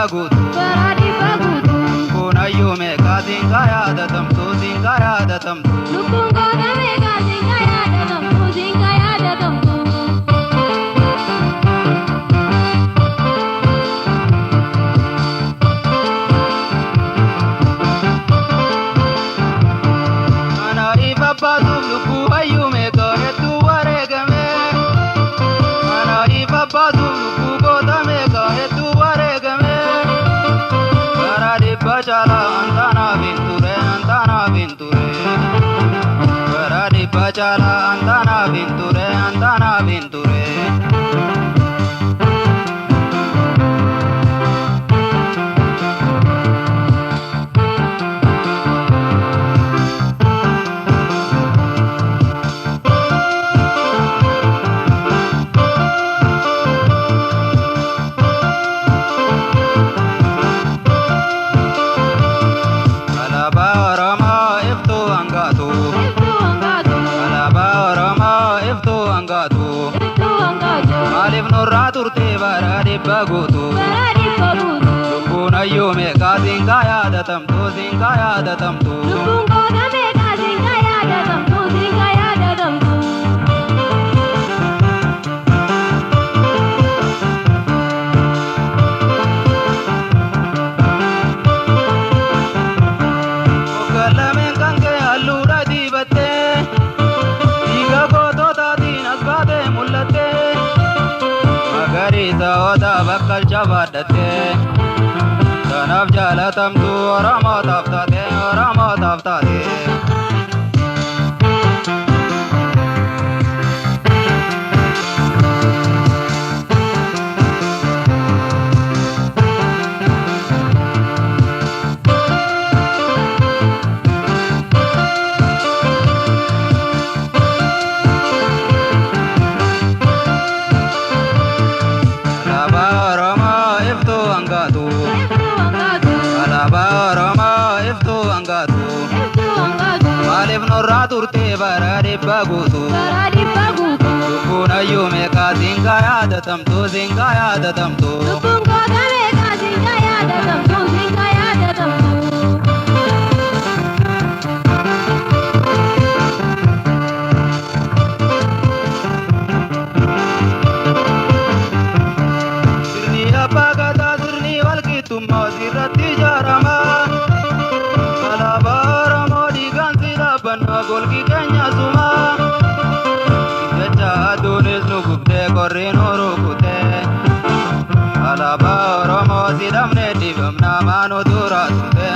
bagutu kuna yume kazinga ya datamtu zinga ya datamtu Bacala antana vinture bagutu lubuna yume kazinga ya datamtu zinga ya datamtu okalamen kange allura dibate iga goto tatin asbate mullate magariza oda bakkal chabadate tanaf jalatamtu oramo taftate turte barade bagutu lubuna yume kazinga ya datamtu zinga ya datamtu sirni apagata sirni walkitumma sirratti jarama golgi kenya suma jecha adunis nugubde korrino rukute alaba oromo sidamne dibamna mano dura turte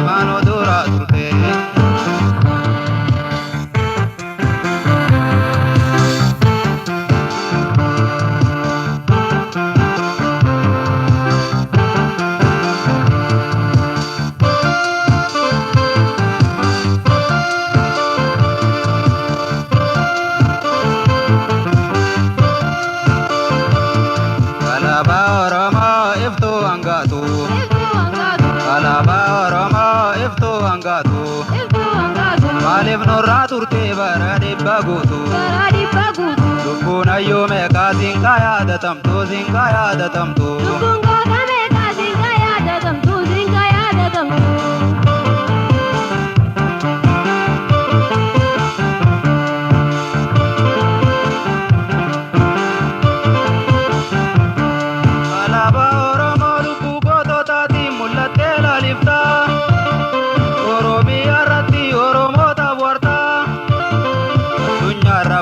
malif nurra turte barade bagutu lubuna yume kazinga ya datamtu zinga ya datamtu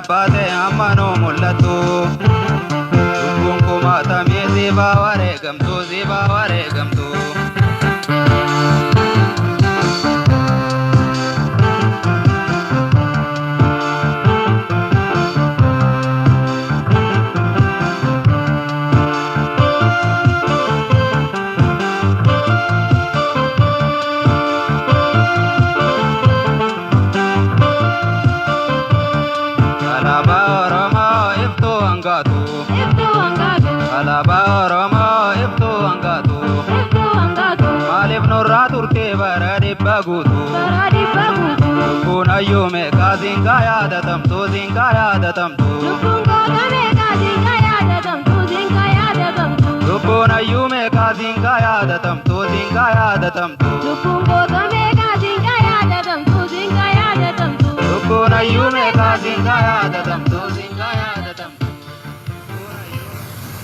bate amano mullatu lubun kumata me ziba ware gamtu alaba oromo iftu angatu malif nurra turte barade bagutu lubuna yume kazinga ya datamtu lubbuun hayyuu meeqaa siinqaa yaadatamtu siinqaa yaadatamtu lubbuun goota meeqaa siinqaa yaadatamtu siinqaa yaadatamtu lubbuun hayyuu meeqaa siinqaa yaadatamtu